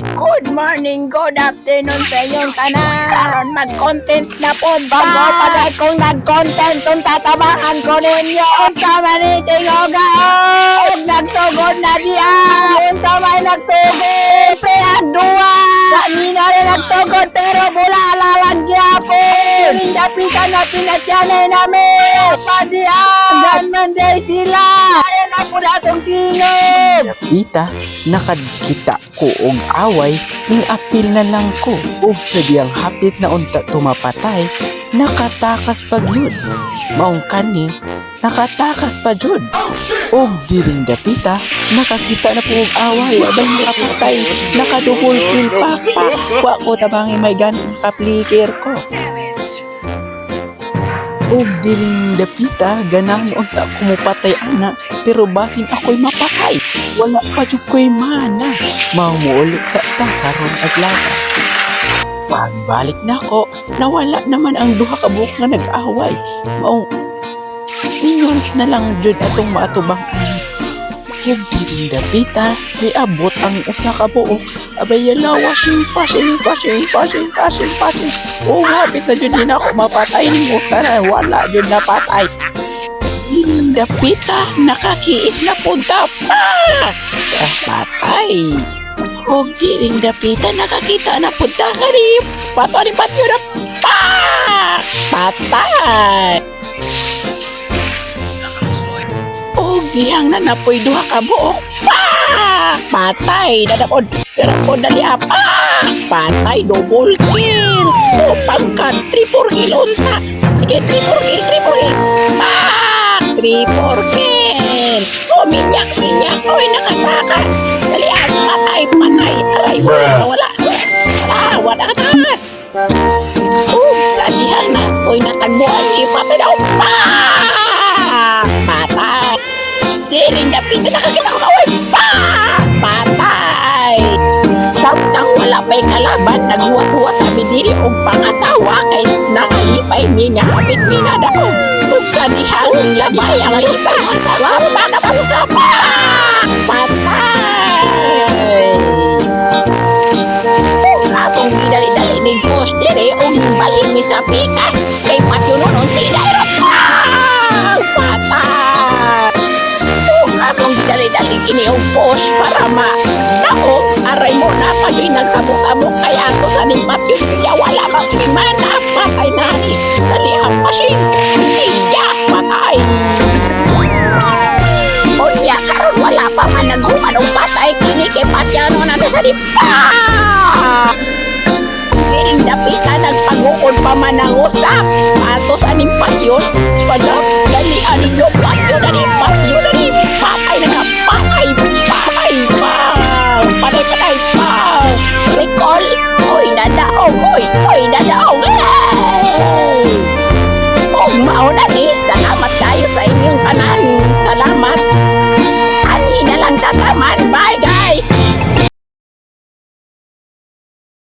Good morning, good afternoon sa inyong tanan. Karon mag-content na po ba? Pagod kung nag-content kung tatabahan ko ninyo. Unsa man itingoga og nagtugod na diya. Unsa may nagtugod? Pre ang duwa. Kanina rin nagtugod pero bulala lang gyapon. Dapitan na pinasyanay namin. Padiyan. Ganman day sila. Ayan na po natong tingog. Ita, nakadkita ko og away, ning apil na lang ko. Og sa diyang hapit na unta tumapatay, nakatakas pa yun. Maong kani, nakatakas pa yun. Og diring dapita, nakakita na po og away, abay nakapatay, nakadubol kill pakpak. Wa ko tabangi may ganang kaplikir ko. Og diring dapita, ganahan unta kumupatay ana, pero bakin ako'y mapatay. Wala pa jud ko'y mana. Mamuulit sa karon adlaw. Pagbalik na ako, nawala naman ang duha ka buok nga nag-away. Maong inyons na lang jud atong maatubang ani. Ug diring dapita, niabot ang usa ka buok. Abay yala, washing. O hapit na jud din ako mapatay ni usa na wala jud napatay. Diring dapita, nakakiit na punta pa. Patay. Huwag diring dapita, nakakita na punta ka rin. Patay na pa. Patay. Huwag dihang na napoy duha ka buok. Patay. Dadapod dali apa. Patay, double kill. O pangkat, 3-4 kill unta. Sige, 3-4 kill. 3-4 kill. O, minyak. Oy, nakatakas. Dalian, patay. Aray, wala katakas. Sadihan na. Ko'y natagbuan. Patay daw. Patay. Diring dapita, nakakita ko kaway. Patay. Samtang wala pa'y kalaban, naghuwat-huwat sabi diri og pangatawa kay nakalipay niya hapit minadaw. Ug kadihang labay ang isa. Wapa na pa patay. Atong gidali-dali ni Boss diri og balhin mi sa pikas kay patyunon unti dayon. Patay. Atong gidali-dali kini og Boss para naog aray mo na payoy nagsabok-sabok kaya ako sa nimpat yun kaya wala magpimana patay nani dali ang pasin iyas patay o niya karon wala pa man naghuman o patay kini kay patyano na sa dimpa diring dapita nagpagukod pa man ang usap ato sa nimpat yun padap